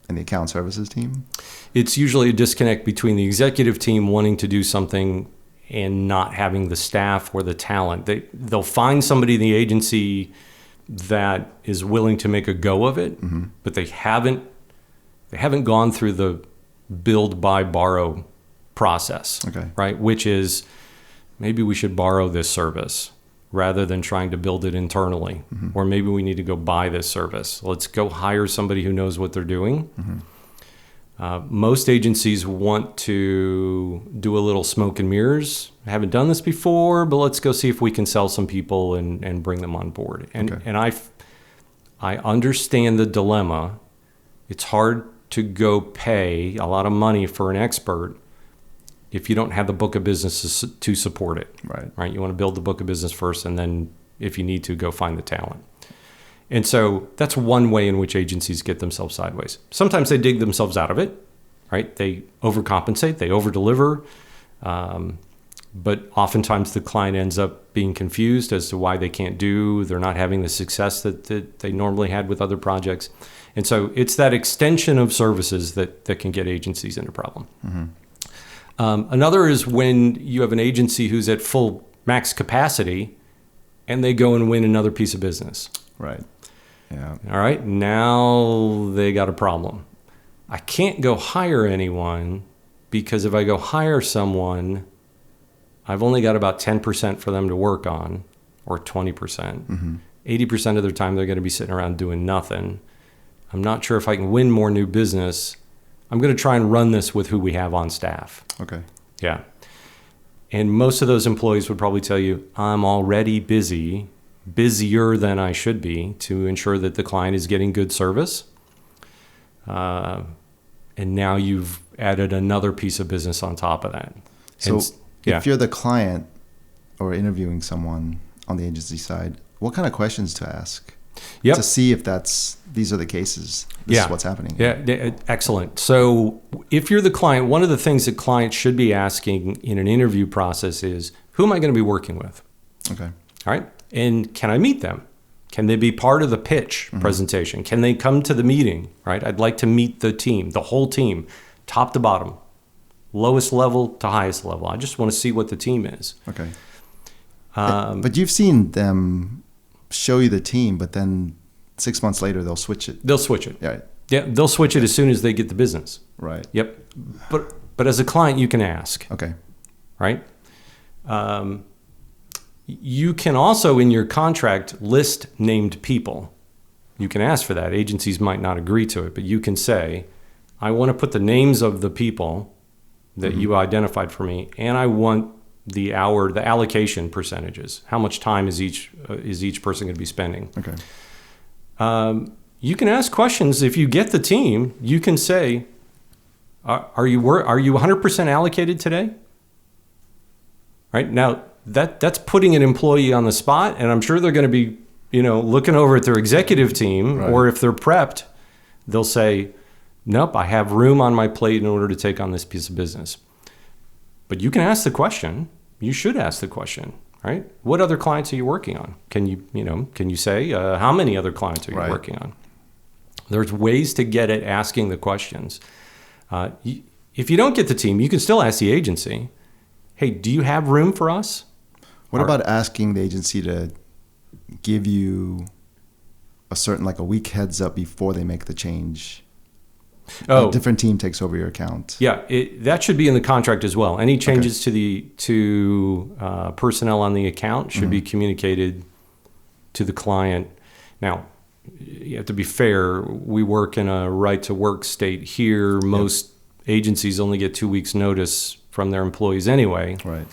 and the account services team? It's usually a disconnect between the executive team wanting to do something and not having the staff or the talent. They'll find somebody in the agency that is willing to make a go of it, but they haven't gone through the build, buy, borrow process, right? Which is, maybe we should borrow this service rather than trying to build it internally, or maybe we need to go buy this service. Let's go hire somebody who knows what they're doing. Most agencies want to do a little smoke and mirrors. I haven't done this before, but let's go see if we can sell some people and bring them on board. And I understand the dilemma. It's hard to go pay a lot of money for an expert if you don't have the book of business to support it. Right? You want to build the book of business first, and then if you need to, go find the talent. And so that's one way in which agencies get themselves sideways. Sometimes they dig themselves out of it, right? They overcompensate, they overdeliver, but oftentimes the client ends up being confused as to why they're not having the success that they normally had with other projects. And so it's that extension of services that can get agencies into problem. Another is when you have an agency who's at full max capacity and they go and win another piece of business. Right. Yeah. All right. Now they got a problem. I can't go hire anyone because if I go hire someone, I've only got about 10% for them to work on, or 20%. 80% of their time they're going to be sitting around doing nothing. I'm not sure if I can win more new business. I'm going to try and run this with who we have on staff. Okay. Yeah. And most of those employees would probably tell you, I'm already busy, busier than I should be to ensure that the client is getting good service. And now you've added another piece of business on top of that. So if you're the client or interviewing someone on the agency side, what kind of questions to ask to see if these are the cases? This is what's happening. Yeah, excellent. So if you're the client, one of the things that clients should be asking in an interview process is, who am I going to be working with? Okay. All right. And can I meet them? Can they be part of the pitch presentation? Can they come to the meeting? Right. I'd like to meet the team, the whole team, top to bottom, lowest level to highest level. I just want to see what the team is. Okay. But you've seen them show you the team, but then 6 months later they'll switch it. They'll switch it. Yeah. Yeah. They'll switch it as soon as they get the business. Right. Yep. But as a client, you can ask. Okay. Right. You can also, in your contract, list named people. You can ask for that. Agencies might not agree to it, but you can say, I want to put the names of the people that you identified for me, and I want the allocation percentages. How much time is each person going to be spending? Okay. You can ask questions. If you get the team, you can say, are you 100% allocated today? Right now, that's putting an employee on the spot, and I'm sure they're going to be, looking over at their executive team, Right. or if they're prepped, they'll say, nope, I have room on my plate in order to take on this piece of business. But you can ask the question. You should ask the question, right? What other clients are you working on? Can you say, how many other clients are you Right. working on? There's ways to get at asking the questions. If you don't get the team, you can still ask the agency, hey, do you have room for us? What about asking the agency to give you a week heads up before they make the change? Oh, A different team takes over your account. yeah, that should be in the contract as well. Any changes to personnel on the account should be communicated to the client. Now, you have to be fair. We work in a right-to-work state here. Most agencies only get 2 weeks' notice from their employees anyway. Right.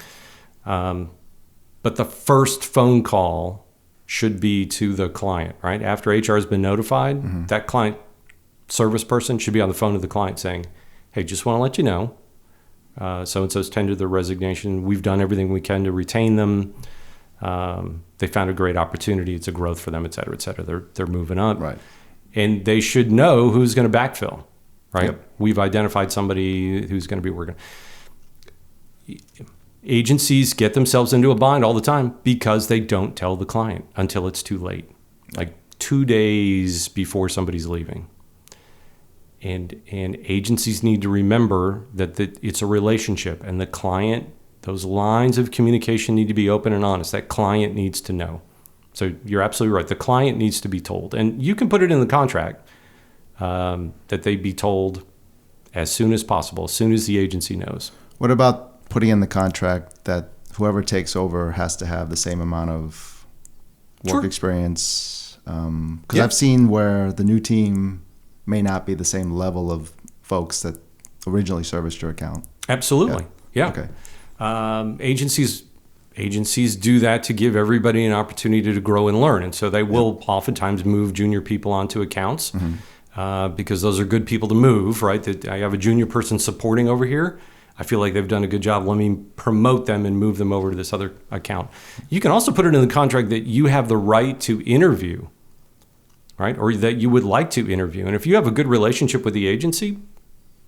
But the first phone call should be to the client, right? After HR has been notified, that client service person should be on the phone to the client saying, hey, just want to let you know, so-and-so's tendered their resignation. We've done everything we can to retain them. They found a great opportunity. It's a growth for them, et cetera, et cetera. They're moving up. Right. And they should know who's going to backfill, right? Yep. We've identified somebody who's going to be working. Agencies get themselves into a bind all the time because they don't tell the client until it's too late, like 2 days before somebody's leaving. And agencies need to remember that it's a relationship, and the client, those lines of communication need to be open and honest. That client needs to know. So you're absolutely right. The client needs to be told, and you can put it in the contract that they be told as soon as possible, as soon as the agency knows. What about putting in the contract that whoever takes over has to have the same amount of work Sure. experience? Because Yeah. I've seen where the new team may not be the same level of folks that originally serviced your account. Absolutely. Yeah. Okay. Agencies do that to give everybody an opportunity to grow and learn. And so they will oftentimes move junior people onto accounts because those are good people to move, right? That I have a junior person supporting over here. I feel like they've done a good job. Let me promote them and move them over to this other account. You can also put it in the contract that you have the right to interview, right? Or that you would like to interview. And if you have a good relationship with the agency,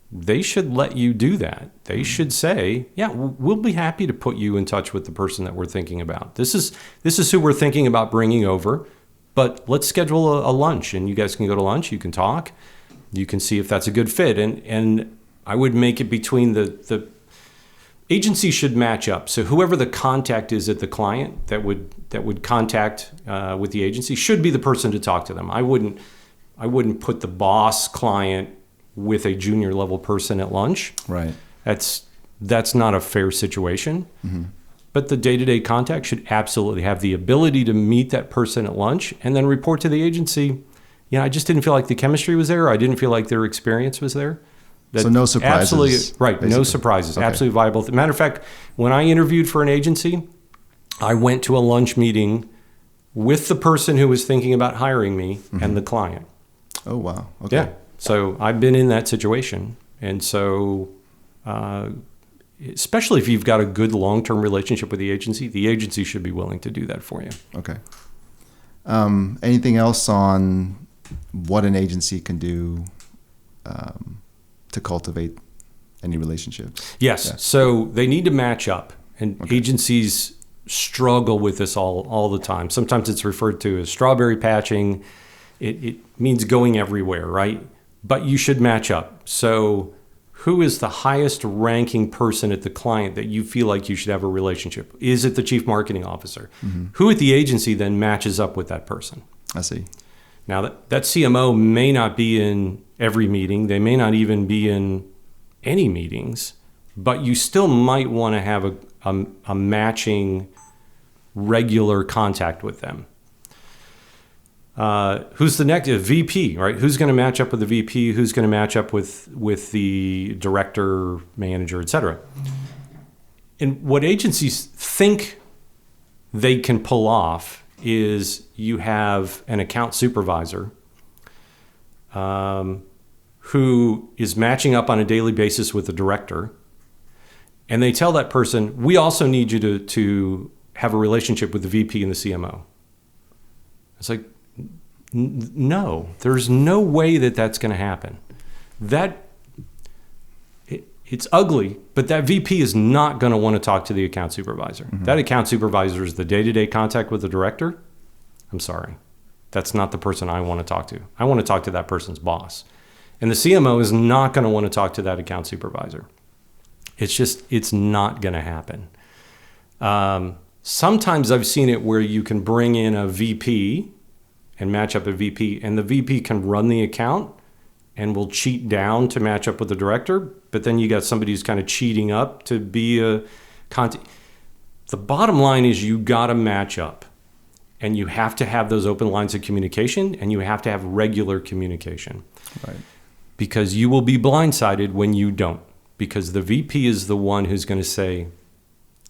they should let you do that. They should say, yeah, we'll be happy to put you in touch with the person that we're thinking about. This is who we're thinking about bringing over, but let's schedule a lunch, and you guys can go to lunch. You can talk. You can see if that's a good fit. And I would make it between the agency should match up. So whoever the contact is at the client that would contact with the agency should be the person to talk to them. I wouldn't put the boss client with a junior level person at lunch. Right. That's not a fair situation. Mm-hmm. But the day-to-day contact should absolutely have the ability to meet that person at lunch and then report to the agency. I just didn't feel like the chemistry was there. I didn't feel like their experience was there. So no surprises. Absolutely right. Basically. No surprises. Okay. Absolutely viable. Matter of fact, when I interviewed for an agency, I went to a lunch meeting with the person who was thinking about hiring me and the client. Oh, wow. Okay. Yeah. So I've been in that situation. And so, especially if you've got a good long-term relationship with the agency should be willing to do that for you. Okay. Anything else on what an agency can do to cultivate any relationships? Yes. Yeah. So they need to match up. And agencies struggle with this all the time. Sometimes it's referred to as strawberry patching. It means going everywhere, right? But you should match up. So who is the highest ranking person at the client that you feel like you should have a relationship? Is it the chief marketing officer? Mm-hmm. Who at the agency then matches up with that person? I see. Now that CMO may not be in every meeting. They may not even be in any meetings, but you still might want to have a matching regular contact with them. Who's the next VP, right? Who's going to match up with the VP? Who's going to match up with the director, manager, et cetera? And what agencies think they can pull off is you have an account supervisor who is matching up on a daily basis with the director, and they tell that person, we also need you to have a relationship with the VP and the CMO. It's like, no, there's no way that that's going to happen. It's ugly, but that VP is not going to want to talk to the account supervisor. Mm-hmm. That account supervisor is the day-to-day contact with the director. I'm sorry. That's not the person I want to talk to. I want to talk to that person's boss. And the CMO is not going to want to talk to that account supervisor. It's not going to happen. Sometimes I've seen it where you can bring in a VP and match up a VP, and the VP can run the account and will cheat down to match up with the director, but then you got somebody who's kind of cheating up to be a contact. The bottom line is you got to match up, and you have to have those open lines of communication, and you have to have regular communication. Right. Because you will be blindsided when you don't, because the VP is the one who's going to say,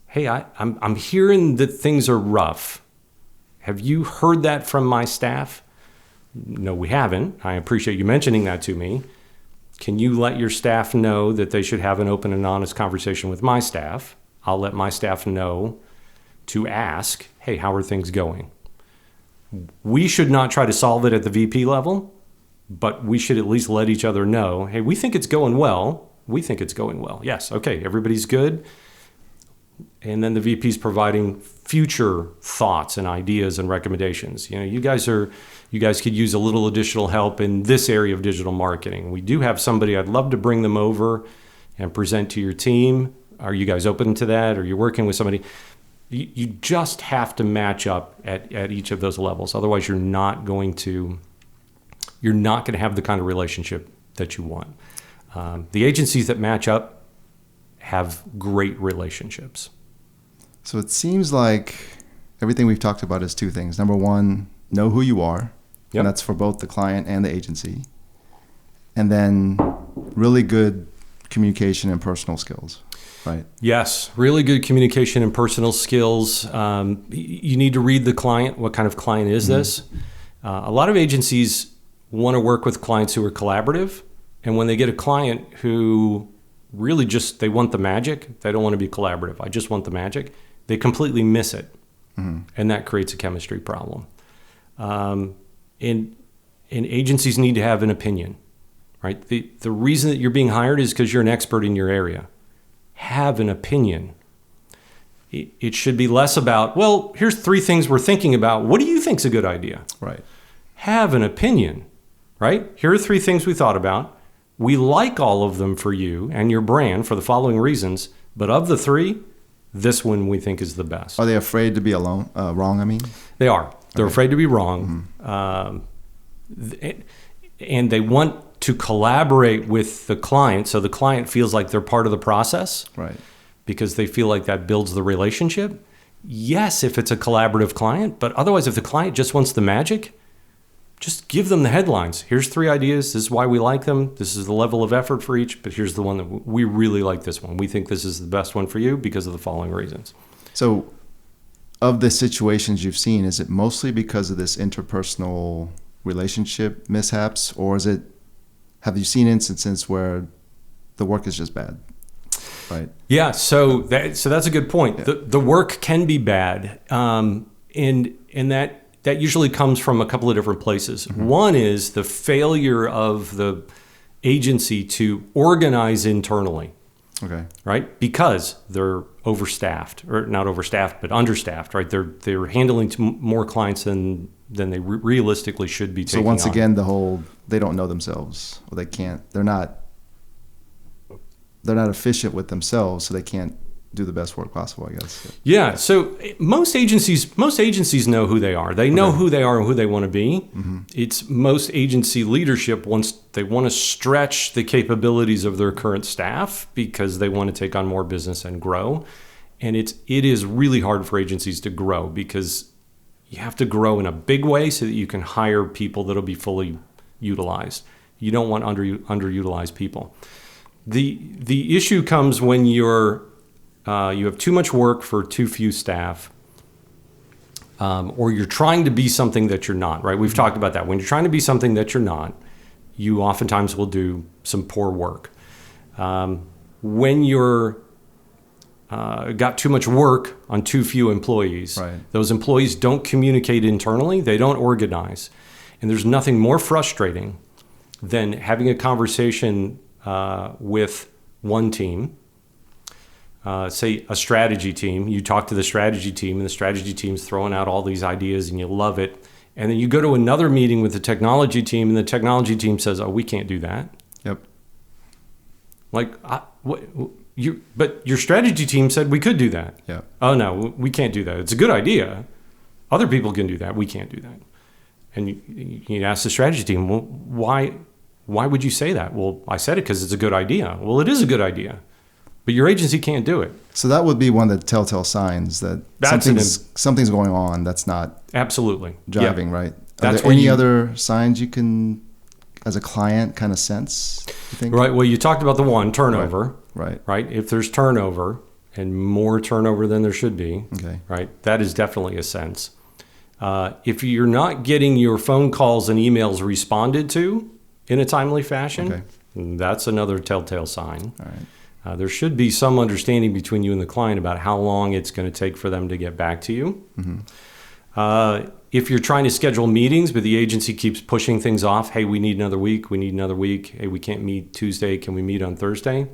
hey, I'm hearing that things are rough. Have you heard that from my staff? No, we haven't. I appreciate you mentioning that to me. Can you let your staff know that they should have an open and honest conversation with my staff? I'll let my staff know to ask, hey, how are things going? We should not try to solve it at the VP level, but we should at least let each other know, hey, we think it's going well. We think it's going well. Yes, okay, everybody's good. And then the VP's providing future thoughts and ideas and recommendations. You know, you guys could use a little additional help in this area of digital marketing. We do have somebody, I'd love to bring them over and present to your team. Are you guys open to that? Or you're working with somebody? You just have to match up at each of those levels. Otherwise, you're not going to have the kind of relationship that you want. The agencies that match up have great relationships. So it seems like everything we've talked about is two things. Number one, know who you are. Yep. And that's for both the client and the agency. And then really good communication and personal skills, right? Yes, really good communication and personal skills. You need to read the client. What kind of client is this? A lot of agencies want to work with clients who are collaborative. And when they get a client who really they want the magic, they don't want to be collaborative. I just want the magic. They completely miss it. Mm-hmm. And that creates a chemistry problem. And agencies need to have an opinion, right? The reason that you're being hired is because you're an expert in your area. Have an opinion. It should be less about, well, here's 3 things we're thinking about. What do you think's a good idea? Right. Have an opinion, right? Here are 3 things we thought about. We like all of them for you and your brand for the following reasons, but of the 3, this one we think is the best. Are they afraid to be wrong, I mean? They are. They're afraid to be wrong. Mm-hmm. And they want to collaborate with the client so the client feels like they're part of the process. Right. Because they feel like that builds the relationship. Yes, if it's a collaborative client, but otherwise if the client just wants the magic, just give them the headlines. Here's 3 ideas. This is why we like them. This is the level of effort for each, but here's the one that we really like this one. We think this is the best one for you because of the following reasons. So of the situations you've seen, is it mostly because of this interpersonal relationship mishaps, or have you seen instances where the work is just bad? Right. Yeah, so that's a good point. Yeah. The work can be bad, and that usually comes from a couple of different places. Mm-hmm. One is the failure of the agency to organize internally. Okay. Right? Because they're overstaffed, or not overstaffed, but understaffed, right? They're handling more clients than they realistically should be taking on. So once again, they don't know themselves, or they're not efficient with themselves, so they can't do the best work possible, I guess. Yeah. So most agencies know who they are. They know who they are and who they want to be. Mm-hmm. It's most agency leadership they want to stretch the capabilities of their current staff because they want to take on more business and grow. And it is really hard for agencies to grow because you have to grow in a big way so that you can hire people that'll be fully utilized. You don't want underutilized people. The issue comes when you have too much work for too few staff, or you're trying to be something that you're not, right? We've talked about that. When you're trying to be something that you're not, you oftentimes will do some poor work. When you're got too much work on too few employees. Right. Those employees don't communicate internally. They don't organize. And there's nothing more frustrating than having a conversation with one team, say a strategy team. You talk to the strategy team, and the strategy team's throwing out all these ideas, and you love it. And then you go to another meeting with the technology team, and the technology team says, "Oh, we can't do that." Yep. Like, but your strategy team said we could do that. Yeah. Oh no, we can't do that. It's a good idea. Other people can do that. We can't do that. And you ask the strategy team, well, why would you say that? Well, I said it because it's a good idea. Well, it is a good idea, but your agency can't do it. So that would be one of the telltale signs that something's going on that's not absolutely driving, yeah. right? That's are there any other signs you can, as a client, kind of sense, you think? Right. Well, you talked about the one, turnover. Right. Right. If there's turnover and more turnover than there should be, okay. Right, that is definitely a sense. If you're not getting your phone calls and emails responded to in a timely fashion, okay. That's another telltale sign. All right. There should be some understanding between you and the client about how long it's going to take for them to get back to you. Mm-hmm. If you're trying to schedule meetings, but the agency keeps pushing things off, hey, we need another week, hey, we can't meet Tuesday, can we meet on Thursday?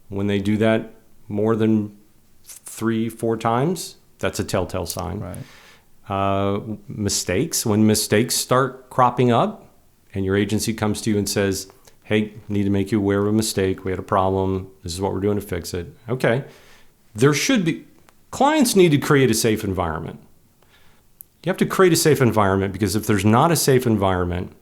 When they do that more than 3-4 times, that's a telltale sign. Right. Mistakes, when mistakes start cropping up and your agency comes to you and says, hey, need to make you aware of a mistake. We had a problem. This is what we're doing to fix it. Okay. Clients need to create a safe environment. You have to create a safe environment because if there's not a safe environment,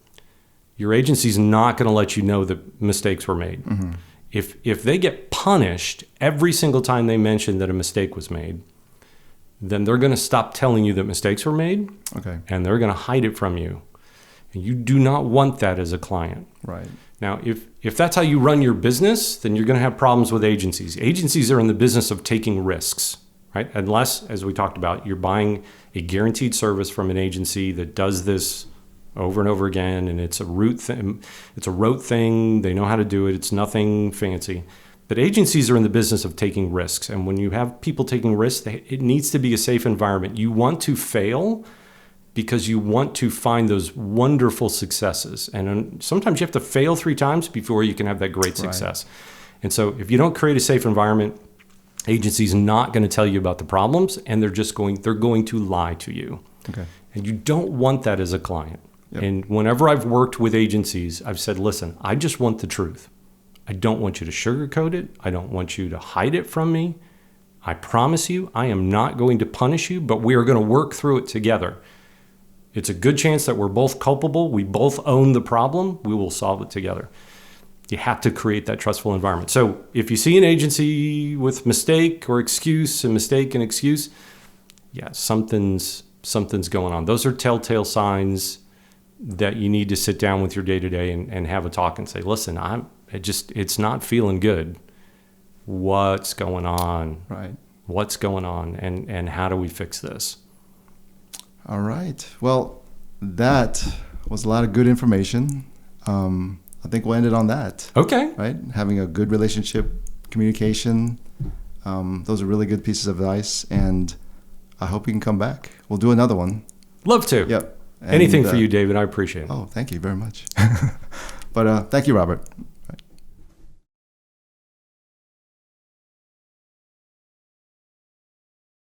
your agency's not going to let you know that mistakes were made. Mm-hmm. If they get punished every single time they mention that a mistake was made, then they're going to stop telling you that mistakes were made. Okay. And they're going to hide it from you. And you do not want that as a client. Right. Now, if that's how you run your business, then you're going to have problems with agencies. Agencies are in the business of taking risks, right? Unless, as we talked about, you're buying a guaranteed service from an agency that does this over and over again, and it's a rote thing. They know how to do it. It's nothing fancy. But agencies are in the business of taking risks. And when you have people taking risks, it needs to be a safe environment. You want to fail because you want to find those wonderful successes. And sometimes you have to fail 3 times before you can have that great success. Right. And so if you don't create a safe environment, agencies not going to tell you about the problems, and they're going to lie to you. Okay. And you don't want that as a client. Yep. And whenever I've worked with agencies, I've said, listen, I just want the truth. I don't want you to sugarcoat it. I don't want you to hide it from me. I promise you, I am not going to punish you, but we are going to work through it together. It's a good chance that we're both culpable. We both own the problem. We will solve it together. You have to create that trustful environment. So if you see an agency with mistake or excuse, a mistake and excuse, yeah, something's going on. Those are telltale signs that you need to sit down with your day-to-day and have a talk and say, listen, it's not feeling good. What's going on? Right. What's going on? And how do we fix this? All right. Well, that was a lot of good information. I think we'll end it on that. Okay. Right? Having a good relationship, communication. Those are really good pieces of advice. And I hope you can come back. We'll do another one. Love to. Yep. Anything for you, David. I appreciate it. Oh, thank you very much. But thank you, Robert.